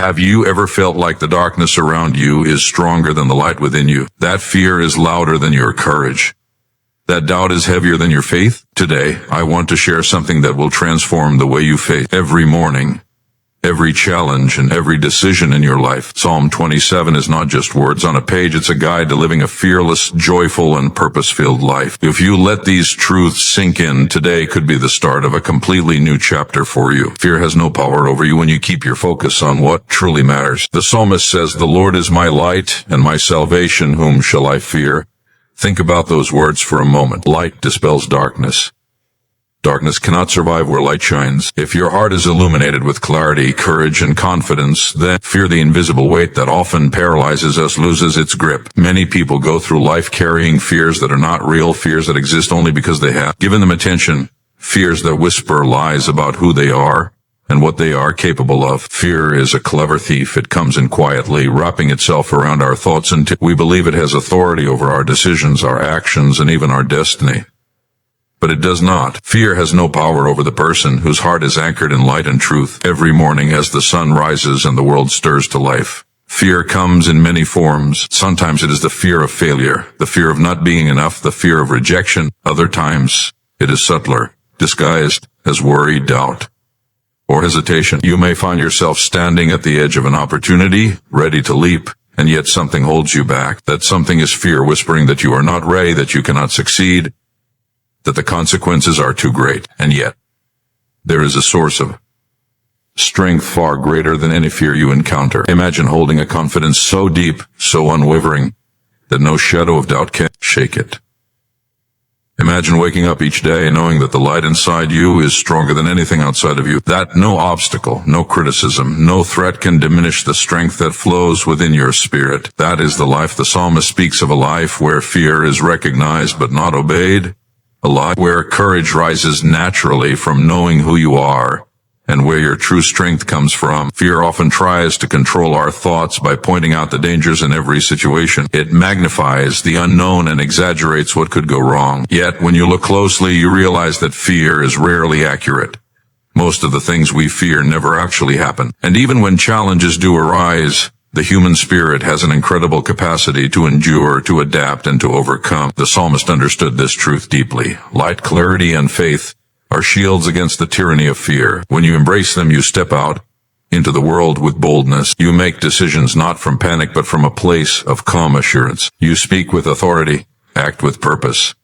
Have you ever felt like the darkness around you is stronger than the light within you? That fear is louder than your courage. That doubt is heavier than your faith? Today, I want to share something that will transform the way you face every morning, every challenge, and every decision in your life. Psalm 27 is not just words on a page, it's a guide to living a fearless, joyful, and purpose-filled life. If you let these truths sink in, today could be the start of a completely new chapter for you. Fear has no power over you when you keep your focus on what truly matters. The psalmist says, "The Lord is my light and my salvation, whom shall I fear?" Think about those words for a moment. Light dispels darkness. Darkness cannot survive where light shines. If your heart is illuminated with clarity, courage, and confidence, then fear, the invisible weight that often paralyzes us, loses its grip. Many people go through life carrying fears that are not real, fears that exist only because they have given them attention, fears that whisper lies about who they are and what they are capable of. Fear is a clever thief. It comes in quietly, wrapping itself around our thoughts until we believe it has authority over our decisions, our actions, and even our destiny. But it does not. Fear has no power over the person whose heart is anchored in light and truth. Every morning as the sun rises and the world stirs to life, fear comes in many forms. Sometimes it is the fear of failure, the fear of not being enough, the fear of rejection. Other times it is subtler, disguised as worry, doubt, or hesitation. You may find yourself standing at the edge of an opportunity, ready to leap, and yet something holds you back. That something is fear whispering that you are not ready, that you cannot succeed, that the consequences are too great. And yet, there is a source of strength far greater than any fear you encounter. Imagine holding a confidence so deep, so unwavering, that no shadow of doubt can shake it. Imagine waking up each day knowing that the light inside you is stronger than anything outside of you, that no obstacle, no criticism, no threat can diminish the strength that flows within your spirit. That is the life. The psalmist speaks of a life where fear is recognized but not obeyed, a life where courage rises naturally from knowing who you are and where your true strength comes from. Fear often tries to control our thoughts by pointing out the dangers in every situation. It magnifies the unknown and exaggerates what could go wrong. Yet, when you look closely, you realize that fear is rarely accurate. Most of the things we fear never actually happen. And even when challenges do arise, the human spirit has an incredible capacity to endure, to adapt, and to overcome. The psalmist understood this truth deeply. Light, clarity, and faith are shields against the tyranny of fear. When you embrace them, you step out into the world with boldness. You make decisions not from panic, but from a place of calm assurance. You speak with authority, act with purpose,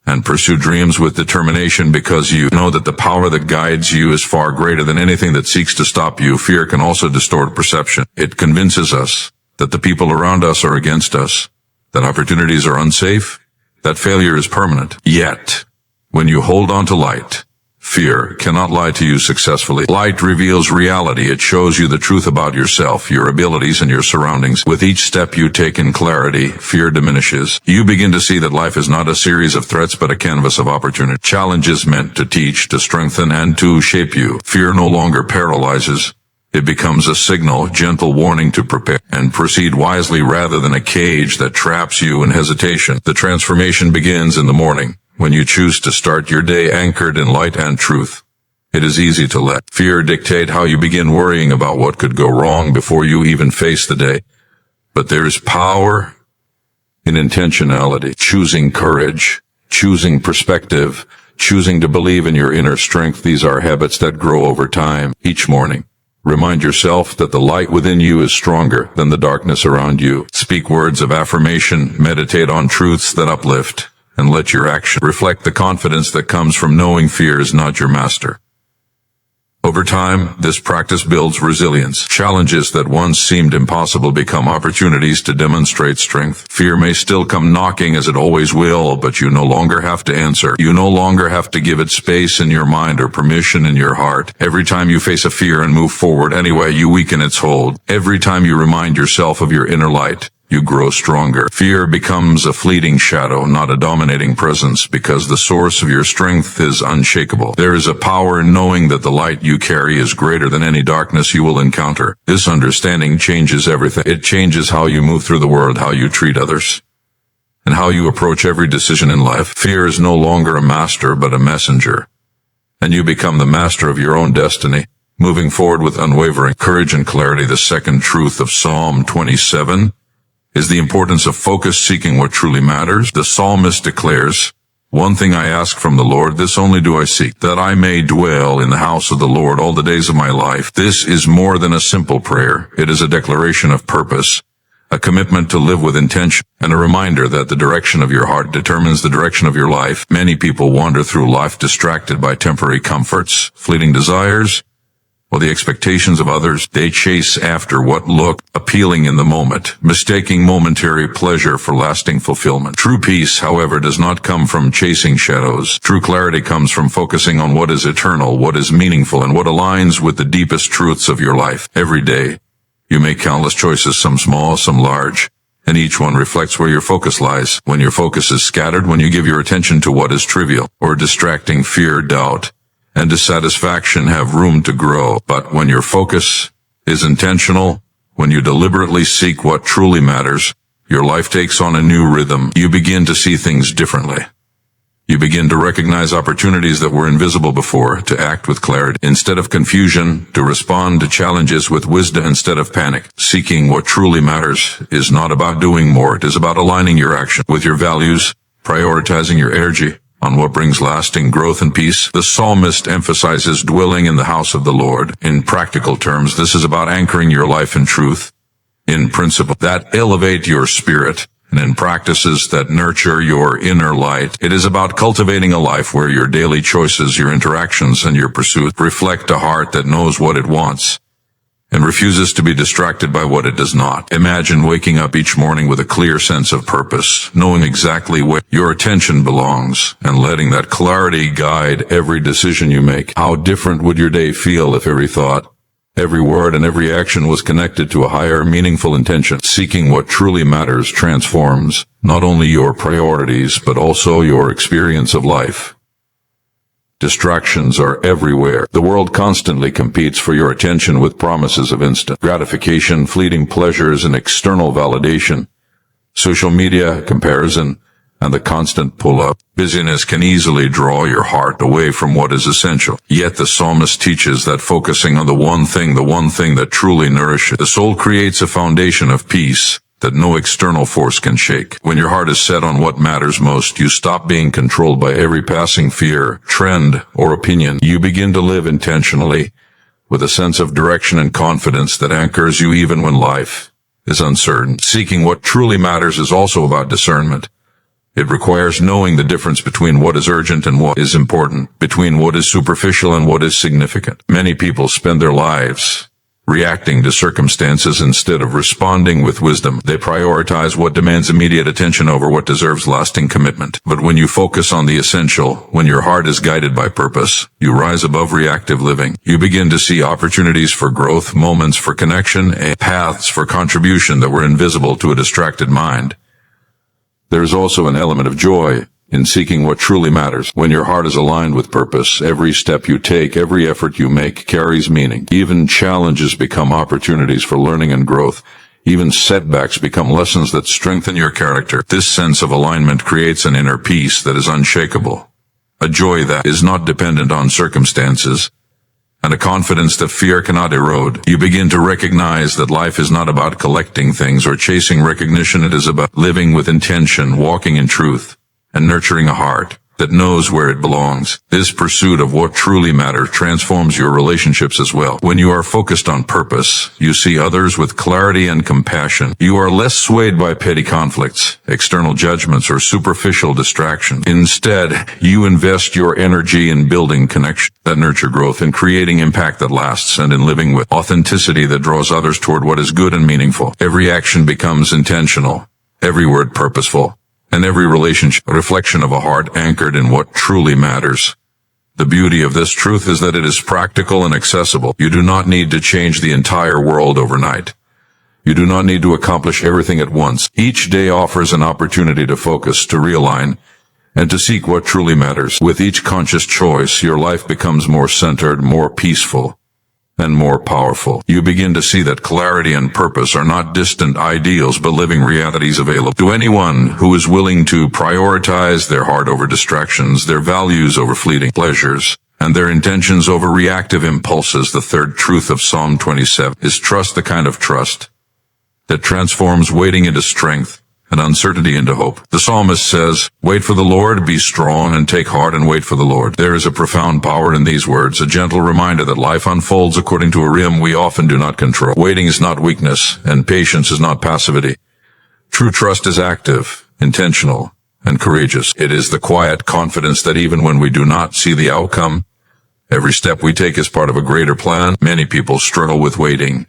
and pursue dreams with determination because you know that the power that guides you is far greater than anything that seeks to stop you. Fear can also distort perception. It convinces us that the people around us are against us, that opportunities are unsafe, that failure is permanent. Yet, when you hold on to light, fear cannot lie to you successfully. Light reveals reality. It shows you the truth about yourself, your abilities, and your surroundings. With each step you take in clarity, fear diminishes. You begin to see that life is not a series of threats, but a canvas of opportunity. Challenges meant to teach, to strengthen, and to shape you. Fear no longer paralyzes. It becomes a signal, gentle warning to prepare and proceed wisely rather than a cage that traps you in hesitation. The transformation begins in the morning, when you choose to start your day anchored in light and truth. It is easy to let fear dictate how you begin worrying about what could go wrong before you even face the day. But there is power in intentionality, choosing courage, choosing perspective, choosing to believe in your inner strength. These are habits that grow over time. Each morning, remind yourself that the light within you is stronger than the darkness around you. Speak words of affirmation, meditate on truths that uplift, and let your action reflect the confidence that comes from knowing fear is not your master. Over time, this practice builds resilience. Challenges that once seemed impossible become opportunities to demonstrate strength. Fear may still come knocking, as it always will, but you no longer have to answer. You no longer have to give it space in your mind or permission in your heart. Every time you face a fear and move forward anyway, you weaken its hold. Every time you remind yourself of your inner light, you grow stronger. Fear becomes a fleeting shadow, not a dominating presence, because the source of your strength is unshakable. There is a power in knowing that the light you carry is greater than any darkness you will encounter. This understanding changes everything. It changes how you move through the world, how you treat others, and how you approach every decision in life. Fear is no longer a master, but a messenger, and you become the master of your own destiny. moving forward with unwavering courage and clarity. The second truth of Psalm 27 is the importance of focus, seeking what truly matters. The psalmist declares, "One thing I ask from the Lord, this only do I seek, that I may dwell in the house of the Lord all the days of my life." This is more than a simple prayer. It is a declaration of purpose, a commitment to live with intention, and a reminder that the direction of your heart determines the direction of your life. Many people wander through life distracted by temporary comforts, fleeting desires, or the expectations of others. They chase after what look appealing in the moment, mistaking momentary pleasure for lasting fulfillment. True peace, however, does not come from chasing shadows. True clarity comes from focusing on what is eternal, what is meaningful, and what aligns with the deepest truths of your life. Every day, you make countless choices, some small, some large, and each one reflects where your focus lies. When your focus is scattered, when you give your attention to what is trivial or distracting, fear, doubt, and dissatisfaction have room to grow. But when your focus is intentional, when you deliberately seek what truly matters, your life takes on a new rhythm. You begin to see things differently. You begin to recognize opportunities that were invisible before, to act with clarity instead of confusion, to respond to challenges with wisdom instead of panic. Seeking what truly matters is not about doing more. It is about aligning your action with your values, prioritizing your energy on what brings lasting growth and peace. The psalmist emphasizes dwelling in the house of the Lord. In practical terms, this is about anchoring your life in truth, in principle that elevate your spirit, and in practices that nurture your inner light. It is about cultivating a life where your daily choices, your interactions, and your pursuit reflect a heart that knows what it wants and refuses to be distracted by what it does not. Imagine waking up each morning with a clear sense of purpose, knowing exactly where your attention belongs, and letting that clarity guide every decision you make. How different would your day feel if every thought, every word, and every action was connected to a higher, meaningful intention? Seeking what truly matters transforms not only your priorities, but also your experience of life. Distractions are everywhere. The world constantly competes for your attention with promises of instant gratification, fleeting pleasures, and external validation. Social media, comparison, and the constant pull-up. Busyness can easily draw your heart away from what is essential. Yet the psalmist teaches that focusing on the one thing that truly nourishes the soul, creates a foundation of peace that no external force can shake. When your heart is set on what matters most, you stop being controlled by every passing fear, trend, or opinion. You begin to live intentionally, with a sense of direction and confidence that anchors you even when life is uncertain. Seeking what truly matters is also about discernment. It requires knowing the difference between what is urgent and what is important, between what is superficial and what is significant. Many people spend their lives reacting to circumstances instead of responding with wisdom. They prioritize what demands immediate attention over what deserves lasting commitment. But when you focus on the essential, when your heart is guided by purpose, you rise above reactive living. You begin to see opportunities for growth, moments for connection, and paths for contribution that were invisible to a distracted mind. There is also an element of joy in seeking what truly matters. When your heart is aligned with purpose, every step you take, every effort you make carries meaning. Even challenges become opportunities for learning and growth. Even setbacks become lessons that strengthen your character. This sense of alignment creates an inner peace that is unshakable, a joy that is not dependent on circumstances, and a confidence that fear cannot erode. You begin to recognize that life is not about collecting things or chasing recognition. It is about living with intention, walking in truth, and nurturing a heart that knows where it belongs. This pursuit of what truly matters transforms your relationships as well. When you are focused on purpose, you see others with clarity and compassion. You are less swayed by petty conflicts, external judgments, or superficial distractions. Instead, you invest your energy in building connection that nurture growth, in creating impact that lasts, and in living with authenticity that draws others toward what is good and meaningful. Every action becomes intentional, every word purposeful, and every relationship a reflection of a heart anchored in what truly matters. The beauty of this truth is that it is practical and accessible. You do not need to change the entire world overnight. You do not need to accomplish everything at once. Each day offers an opportunity to focus, to realign, and to seek what truly matters. With each conscious choice, your life becomes more centered, more peaceful, and more powerful. You begin to see that clarity and purpose are not distant ideals, but living realities available to anyone who is willing to prioritize their heart over distractions, their values over fleeting pleasures, and their intentions over reactive impulses. The third truth of Psalm 27 is trust, the kind of trust that transforms waiting into strength and uncertainty into hope. The psalmist says, "Wait for the Lord, be strong, and take heart and wait for the Lord." There is a profound power in these words, a gentle reminder that life unfolds according to a rhythm we often do not control. Waiting is not weakness, and patience is not passivity. True trust is active, intentional, and courageous. It is the quiet confidence that even when we do not see the outcome, every step we take is part of a greater plan. Many people struggle with waiting.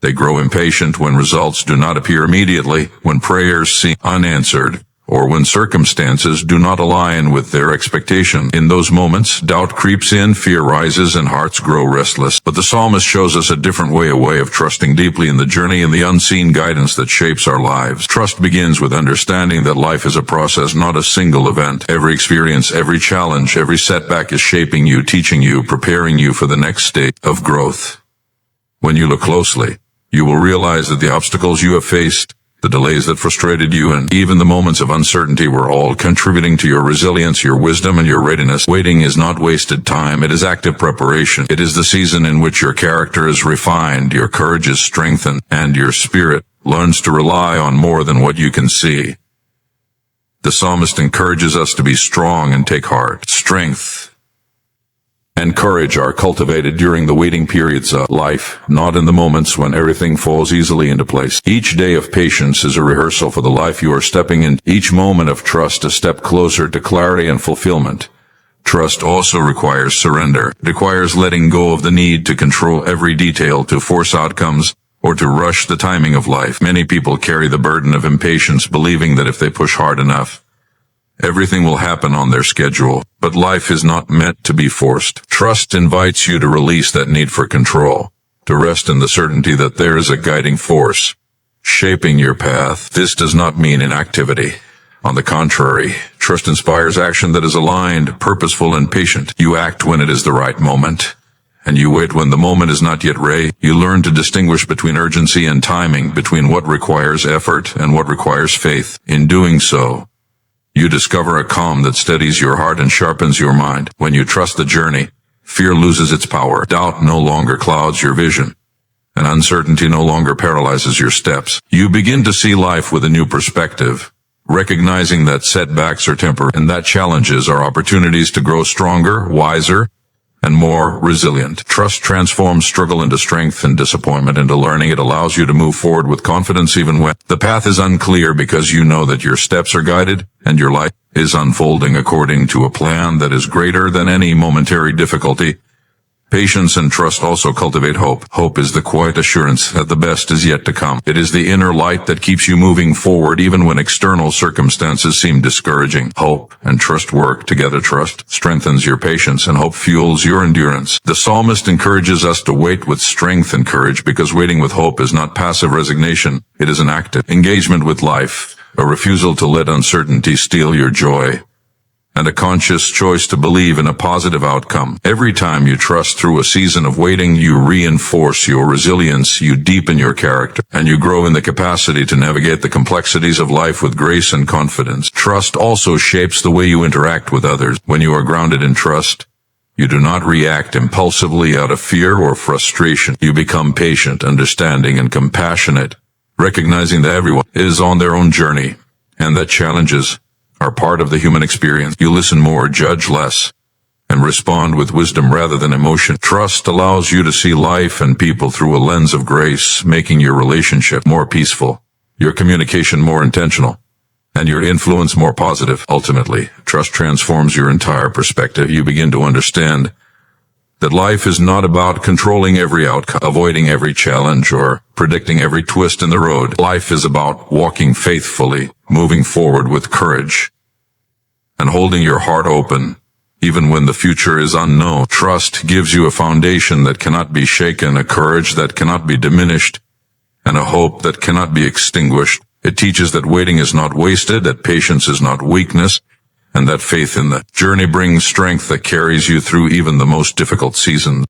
They grow impatient when results do not appear immediately, when prayers seem unanswered, or when circumstances do not align with their expectation. In those moments, doubt creeps in, fear rises, and hearts grow restless. But the psalmist shows us a different way, a way of trusting deeply in the journey and the unseen guidance that shapes our lives. Trust begins with understanding that life is a process, not a single event. Every experience, every challenge, every setback is shaping you, teaching you, preparing you for the next stage of growth. When you look closely, you will realize that the obstacles you have faced, the delays that frustrated you, and even the moments of uncertainty were all contributing to your resilience, your wisdom, and your readiness. Waiting is not wasted time. It is active preparation. It is the season in which your character is refined, your courage is strengthened, and your spirit learns to rely on more than what you can see. The psalmist encourages us to be strong and take heart. Strength and courage are cultivated during the waiting periods of life, not in the moments when everything falls easily into place. Each day of patience is a rehearsal for the life you are stepping in. Each moment of trust a step closer to clarity and fulfillment. Trust also requires surrender. It requires letting go of the need to control every detail, to force outcomes, or to rush the timing of life. Many people carry the burden of impatience, believing that if they push hard enough, everything will happen on their schedule. But life is not meant to be forced. Trust invites you to release that need for control, to rest in the certainty that there is a guiding force shaping your path. This does not mean inactivity. On the contrary, trust inspires action that is aligned, purposeful, and patient. You act when it is the right moment, and you wait when the moment is not yet ready. You learn to distinguish between urgency and timing, between what requires effort and what requires faith. In doing so, you discover a calm that steadies your heart and sharpens your mind. When you trust the journey, fear loses its power. Doubt no longer clouds your vision, and uncertainty no longer paralyzes your steps. You begin to see life with a new perspective, recognizing that setbacks are temporary and that challenges are opportunities to grow stronger, wiser, and more resilient. Trust transforms struggle into strength and disappointment into learning. It allows you to move forward with confidence even when the path is unclear, because you know that your steps are guided and your life is unfolding according to a plan that is greater than any momentary difficulty. Patience and trust also cultivate hope. Hope is the quiet assurance that the best is yet to come. It is the inner light that keeps you moving forward even when external circumstances seem discouraging. Hope and trust work together. Trust strengthens your patience, and hope fuels your endurance. The psalmist encourages us to wait with strength and courage, because waiting with hope is not passive resignation. It is an active engagement with life, a refusal to let uncertainty steal your joy, and a conscious choice to believe in a positive outcome. Every time you trust through a season of waiting, you reinforce your resilience, you deepen your character, and you grow in the capacity to navigate the complexities of life with grace and confidence. Trust also shapes the way you interact with others. When you are grounded in trust, you do not react impulsively out of fear or frustration. You become patient, understanding, and compassionate, recognizing that everyone is on their own journey, and that challenges are part of the human experience. You listen more, judge less, and respond with wisdom rather than emotion. Trust allows you to see life and people through a lens of grace, making your relationship more peaceful, your communication more intentional, and your influence more positive. Ultimately, trust transforms your entire perspective. You begin to understand that life is not about controlling every outcome, avoiding every challenge, or predicting every twist in the road. Life is about walking faithfully, moving forward with courage, and holding your heart open, even when the future is unknown. Trust gives you a foundation that cannot be shaken, a courage that cannot be diminished, and a hope that cannot be extinguished. It teaches that waiting is not wasted, that patience is not weakness, and that faith in the journey brings strength that carries you through even the most difficult seasons.